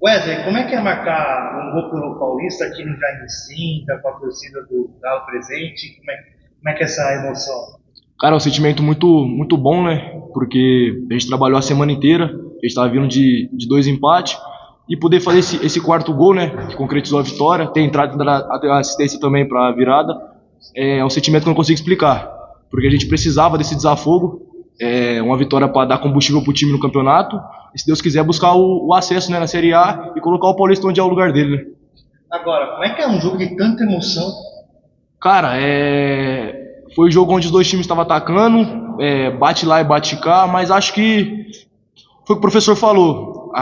Wesley, como é que é marcar um gol pelo Paulista aqui no Jaime Sinta, com a torcida do Galo presente? Como é que é essa emoção? Cara, é um sentimento muito bom, né? Porque a gente trabalhou a semana inteira, a gente estava vindo de dois empates, e poder fazer esse quarto gol, né? Que concretizou a vitória, ter entrado a assistência também para a virada, é um sentimento que eu não consigo explicar. Porque a gente precisava desse desafogo, uma vitória para dar combustível para o time no campeonato, e se Deus quiser buscar o acesso, né, na Série A e colocar o Paulista onde é o lugar dele, né? Agora, como é que é um jogo de tanta emoção? Cara, foi o jogo onde os dois times estavam atacando, bate lá e bate cá, mas acho que foi o que o professor falou.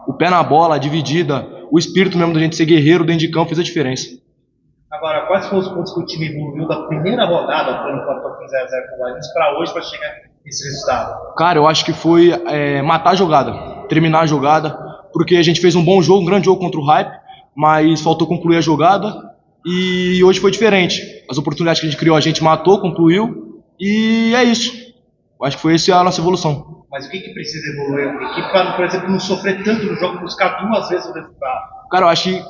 O pé na bola, a dividida, o espírito mesmo da gente ser guerreiro dentro de campo fez a diferença. Agora, quais foram os pontos que o time evoluiu da primeira rodada, quando empatou com 0x0 com o Guarani, para hoje, para chegar nesse resultado? Cara, eu acho que foi matar a jogada, terminar a jogada, porque a gente fez um bom jogo, um grande jogo contra o Hype, mas faltou concluir a jogada e hoje foi diferente. As oportunidades que a gente criou, a gente matou, concluiu e é isso. Eu acho que foi essa a nossa evolução. Mas o que precisa evoluir a equipe para, por exemplo, não sofrer tanto no jogo, buscar duas vezes o resultado? Cara, eu acho que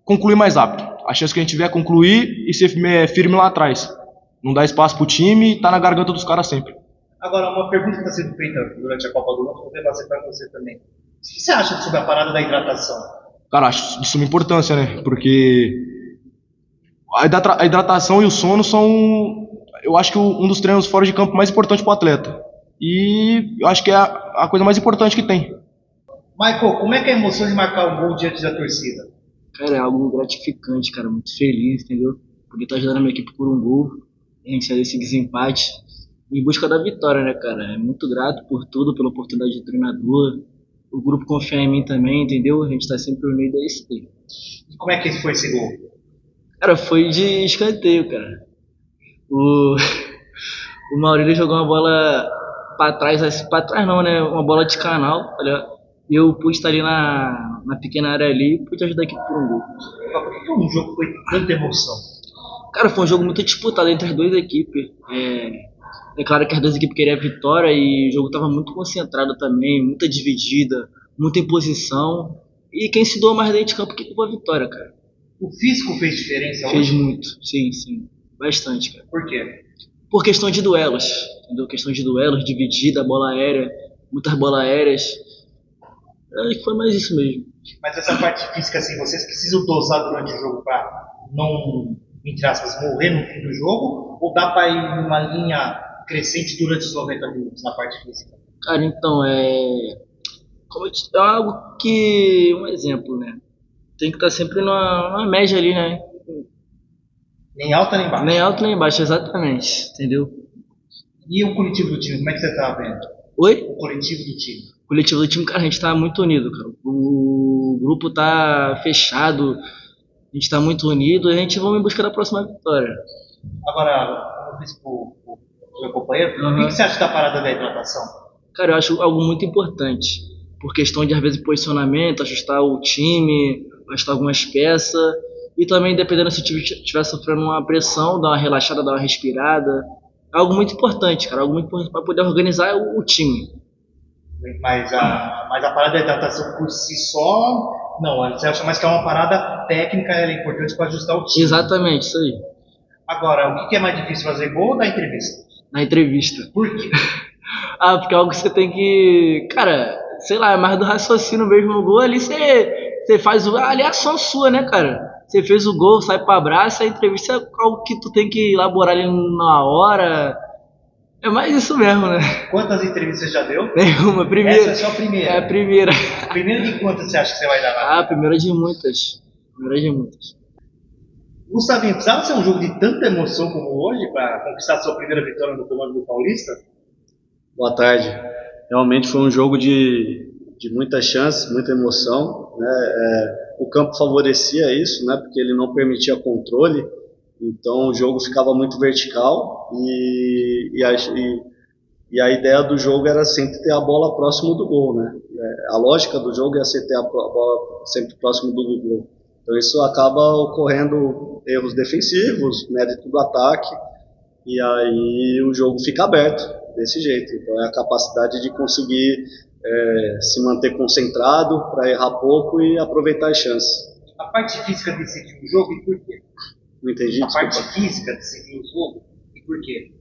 concluir mais rápido. A chance que a gente tiver é concluir e ser firme lá atrás. Não dar espaço pro time e tá na garganta dos caras sempre. Agora, uma pergunta que está sendo feita durante a Copa do Mundo, vou fazer para você também. O que você acha sobre a parada da hidratação? Cara, acho de suma importância, né? Porque a hidratação e o sono são, eu acho que um dos treinos fora de campo mais importantes pro atleta. E eu acho que é a coisa mais importante que tem. Michael, como é que é a emoção de marcar um gol diante da torcida? Cara, é algo gratificante, cara, muito feliz, entendeu? Poder estar ajudando a minha equipe por um gol, a gente sair desse desempate em busca da vitória, né, cara? É muito grato por tudo, pela oportunidade de treinador, o grupo confiar em mim também, entendeu? A gente tá sempre unido a isso aí. E como é que foi esse gol? Cara, foi de escanteio, cara. O, o Maurílio jogou uma bola pra trás não, né? Uma bola de canal, olha. E eu pude estar ali na pequena área ali e pude ajudar a equipe por um gol. Mas por que um jogo foi tanta emoção? Cara, foi um jogo muito disputado entre as duas equipes. É claro que as duas equipes queriam a vitória e o jogo estava muito concentrado também, muita dividida, muita imposição. E quem se doou mais dentro de campo que levou a vitória, cara. O físico fez diferença Fez hoje? muito, sim. Bastante, cara. Por quê? Por questão de duelos, entendeu? Questão de duelos, dividida, bola aérea, muitas bolas aéreas. Acho que foi mais isso mesmo. Mas essa parte física, assim, vocês precisam dosar durante o jogo para não, entre aspas, morrer no fim do jogo? Ou dá para ir numa linha crescente durante os 90 minutos na parte física? Cara, então, é algo que, um exemplo, né? Tem que estar sempre numa média ali, né? Nem alta nem baixa? Nem alto nem baixo, exatamente, entendeu? E o coletivo do time, como é que você tá vendo? Oi? O coletivo do time. O coletivo do time, cara, a gente tá muito unido, cara. O grupo tá fechado, a gente tá muito unido e a gente vai em busca da próxima vitória. Agora, eu disse pro meu companheiro, Uhum. O que você acha da parada da hidratação? Cara, eu acho algo muito importante, por questão de, às vezes, posicionamento, ajustar o time, ajustar algumas peças, e também, dependendo se o time estiver sofrendo uma pressão, dar uma relaxada, dar uma respirada. É algo muito importante, cara, algo muito importante para poder organizar o time. Mas a parada da hidratação por si só, não, você acha mais que é uma parada técnica, ela é importante para ajustar o time. Exatamente, isso aí. Agora, o que é mais difícil, fazer gol ou dar entrevista? Na entrevista. Por quê? Porque é algo que você tem que, cara, sei lá, é mais do raciocínio mesmo. O gol ali você faz ali é ação sua, né, cara? Você fez o gol, sai pra abraço, a entrevista é algo que tu tem que elaborar ali na hora. É mais isso mesmo, né? Quantas entrevistas você já deu? Nenhuma, primeira. Essa é só a primeira? É a primeira. Primeira de quantas você acha que você vai dar lá? Primeira de muitas. Gustavinho, precisava ser um jogo de tanta emoção como hoje para conquistar sua primeira vitória no comando do Paulista? Boa tarde. Realmente foi um jogo de muita chance, muita emoção, né? O campo favorecia isso, né? Porque ele não permitia controle, então o jogo ficava muito vertical e E a ideia do jogo era sempre ter a bola próximo do gol, né? A lógica do jogo é ser ter a bola sempre próximo do gol. Então isso acaba ocorrendo erros defensivos, mérito do ataque, e aí o jogo fica aberto desse jeito. Então é a capacidade de conseguir se manter concentrado para errar pouco e aproveitar as chances. A parte física decidiu o jogo e por quê? Não entendi, A desculpa. parte física decidiu o jogo e por quê?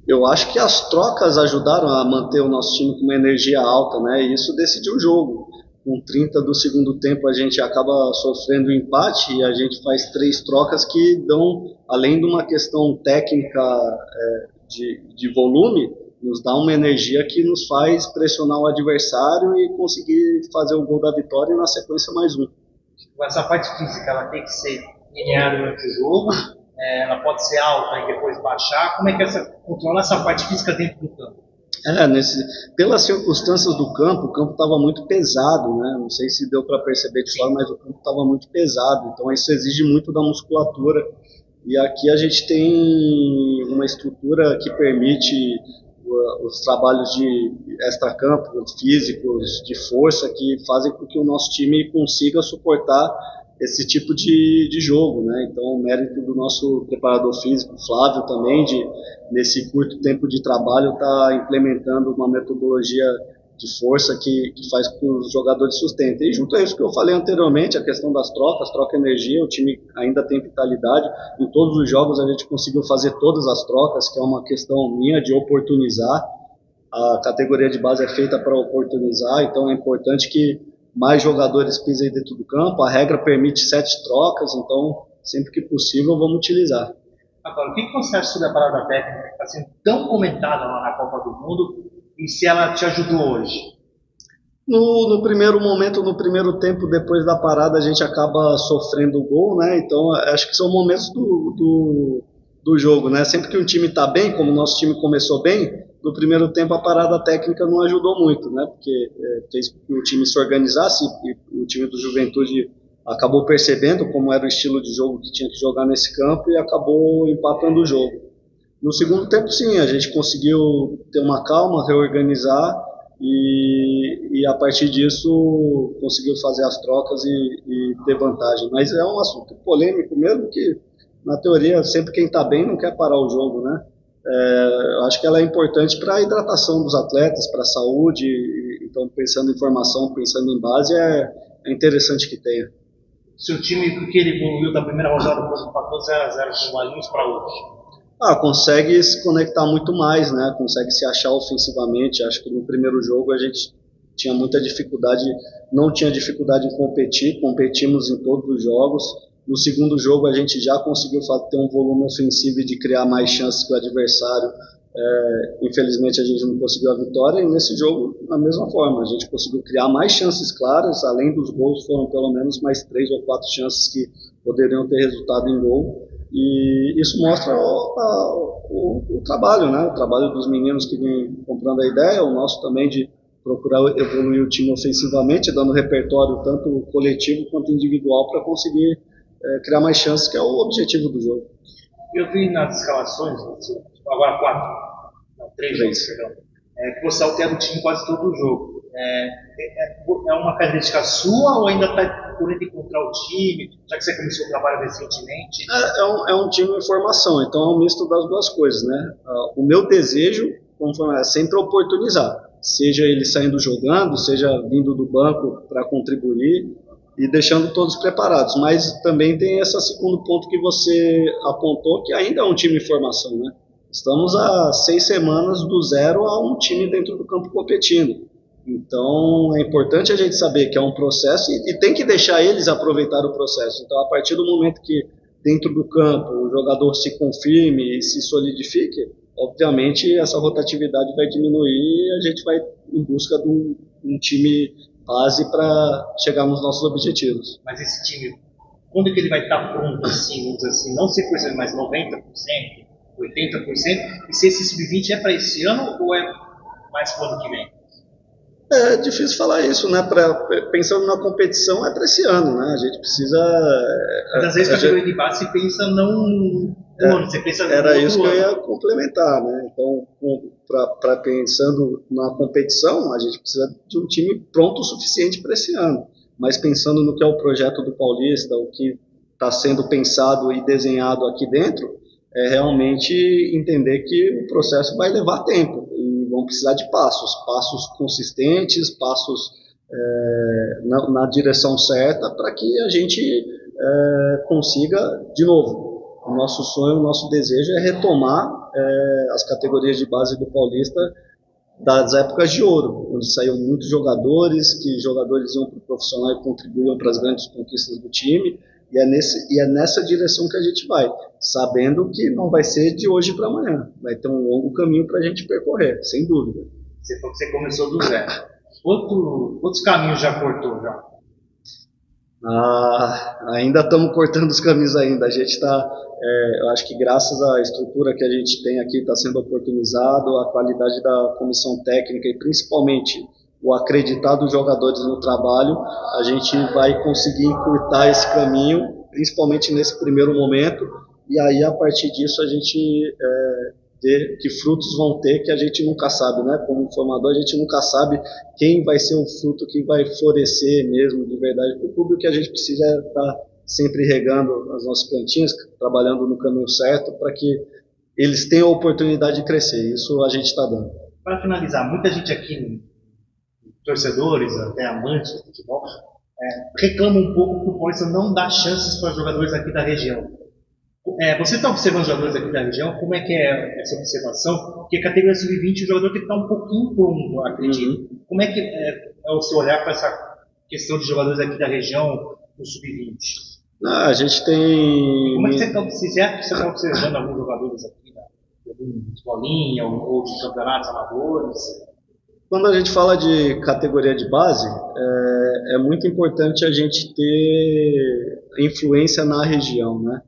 Eu acho que as trocas ajudaram a manter o nosso time com uma energia alta, né? E isso decidiu o jogo. Com 30 do segundo tempo a gente acaba sofrendo um empate e a gente faz 3 trocas que dão, além de uma questão técnica de volume, nos dá uma energia que nos faz pressionar o adversário e conseguir fazer o gol da vitória e na sequência mais um. Essa parte física ela tem que ser linear durante o jogo, ela pode ser alta e depois baixar. Como é que controlar essa parte física dentro do campo? Pelas circunstâncias do campo, o campo estava muito pesado, né? Não sei se deu para perceber de fora, mas o campo estava muito pesado, então isso exige muito da musculatura. E aqui a gente tem uma estrutura que permite os trabalhos de extracampo, físicos, de força, que fazem com que o nosso time consiga suportar esse tipo de jogo, né? Então, o mérito do nosso preparador físico, Flávio, também, nesse curto tempo de trabalho, está implementando uma metodologia de força que faz com que os jogadores sustentem. E junto a isso que eu falei anteriormente, a questão das trocas, troca energia, o time ainda tem vitalidade. Em todos os jogos a gente conseguiu fazer todas as trocas, que é uma questão minha de oportunizar. A categoria de base é feita para oportunizar, então é importante que mais jogadores pisem dentro do campo. A regra permite 7 trocas, então sempre que possível vamos utilizar. Agora, o que você acha sobre a parada técnica que está sendo tão comentada lá na Copa do Mundo e se ela te ajudou hoje? No primeiro momento, no primeiro tempo, depois da parada, a gente acaba sofrendo o gol, né? Então acho que são momentos do jogo, né? Sempre que um time está bem, como o nosso time começou bem, no primeiro tempo a parada técnica não ajudou muito, né? Porque fez com que o time se organizasse e o time do Juventude acabou percebendo como era o estilo de jogo que tinha que jogar nesse campo e acabou empatando o jogo. No segundo tempo, sim, a gente conseguiu ter uma calma, reorganizar e a partir disso conseguiu fazer as trocas e ter vantagem. Mas é um assunto polêmico mesmo, que na teoria sempre quem está bem não quer parar o jogo, né? Acho que ela é importante para a hidratação dos atletas, para a saúde. Então, pensando em formação, pensando em base, é interessante que tenha. Seu time, porque ele evoluiu da primeira rodada para o empatou 0-0 com o Valinhos para hoje? Consegue se conectar muito mais, né? Consegue se achar ofensivamente. Acho que no primeiro jogo a gente tinha muita dificuldade, não tinha dificuldade em competir, competimos em todos os jogos. No segundo jogo a gente já conseguiu ter um volume ofensivo e de criar mais chances que o adversário. Infelizmente a gente não conseguiu a vitória, e nesse jogo, da mesma forma, a gente conseguiu criar mais chances claras. Além dos gols, foram pelo menos mais 3 ou 4 chances que poderiam ter resultado em gol. E isso mostra o trabalho, né? O trabalho dos meninos que vêm comprando a ideia, o nosso também de procurar evoluir o time ofensivamente, dando repertório tanto coletivo quanto individual para conseguir criar mais chances, que é o objetivo do jogo. Eu vi nas escalações, agora 3 jogos, perdão, que você altera o time quase todo o jogo. É uma característica sua ou ainda está por encontrar o time, já que você começou o trabalho recentemente? É um time em formação, então é um misto das duas coisas, né? O meu desejo é sempre oportunizar, seja ele saindo jogando, seja vindo do banco para contribuir e deixando todos preparados. Mas também tem esse segundo ponto que você apontou, que ainda é um time em formação, né? Estamos a 6 semanas do zero a um time dentro do campo competindo. Então é importante a gente saber que é um processo e tem que deixar eles aproveitar o processo. Então, a partir do momento que dentro do campo o jogador se confirme e se solidifique, obviamente essa rotatividade vai diminuir e a gente vai em busca de um time base para chegar nos nossos objetivos. Mas esse time, quando é que ele vai estar pronto, assim, vamos dizer assim, não 100%, mas 90%, 80%? E se esse sub-20 é para esse ano ou é mais para o ano que vem? É difícil falar isso, né? Pensando na competição, é para esse ano, né? A gente precisa. Mas às vezes a categoria de base se pensa não Você pensa Era isso que eu ia complementar, né? Então, pensando na competição, a gente precisa de um time pronto o suficiente para esse ano. Mas pensando no que é o projeto do Paulista, o que está sendo pensado e desenhado aqui dentro, é realmente entender que o processo vai levar tempo e vão precisar de passos consistentes, passos na direção certa para que a gente consiga, de novo, o nosso sonho, o nosso desejo é retomar as categorias de base do Paulista das épocas de ouro, onde saíam muitos jogadores, que jogadores iam para o profissional e contribuíam para as grandes conquistas do time, e é nessa direção que a gente vai, sabendo que não vai ser de hoje para amanhã, vai ter um longo caminho para a gente percorrer, sem dúvida. Você falou que você começou do zero. Outros caminhos já cortou já? Ainda estamos cortando os caminhos ainda. A gente está, eu acho que graças à estrutura que a gente tem aqui está sendo oportunizado, a qualidade da comissão técnica e principalmente o acreditar dos jogadores no trabalho, a gente vai conseguir encurtar esse caminho, principalmente nesse primeiro momento, e aí a partir disso a gente ver que frutos vão ter que a gente nunca sabe, né? Como formador, a gente nunca sabe quem vai ser o fruto que vai florescer mesmo de verdade para o clube. O que a gente precisa é estar sempre regando as nossas plantinhas, trabalhando no caminho certo para que eles tenham a oportunidade de crescer. Isso a gente está dando. Para finalizar, muita gente aqui, torcedores, até amantes do futebol, reclama um pouco que o Paulista não dá chances para jogadores aqui da região. Você está observando os jogadores aqui da região, como é que é essa observação? Porque a categoria sub-20 o jogador tem que estar um pouquinho pronto, acredito. Como é que é o seu olhar para essa questão de jogadores aqui da região no sub-20? A gente tem... Como é que você está observando alguns jogadores aqui de escolinha ou de campeonatos amadores? Quando a gente fala de categoria de base, é muito importante a gente ter influência na região, né?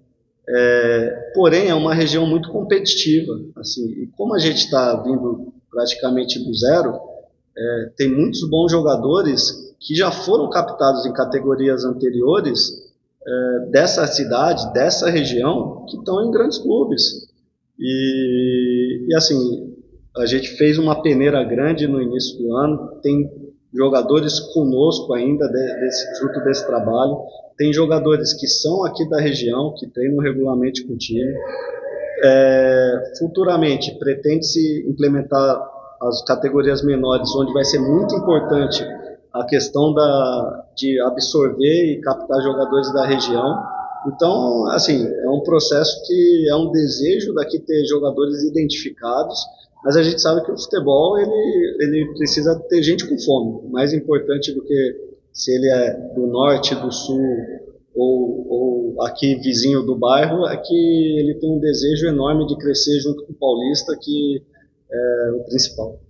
Porém, é uma região muito competitiva, assim, e como a gente está vindo praticamente do zero, tem muitos bons jogadores que já foram captados em categorias anteriores dessa cidade, dessa região, que estão em grandes clubes. E assim, a gente fez uma peneira grande no início do ano, tem jogadores conosco ainda, fruto desse trabalho, tem jogadores que são aqui da região, que treinam regularmente com o time. Futuramente, pretende-se implementar as categorias menores, onde vai ser muito importante a questão de absorver e captar jogadores da região. Então, assim, é um processo que é um desejo daqui ter jogadores identificados, mas a gente sabe que o futebol ele precisa ter gente com fome. Mais importante do que se ele é do norte, do sul ou aqui vizinho do bairro, é que ele tem um desejo enorme de crescer junto com o Paulista, que é o principal.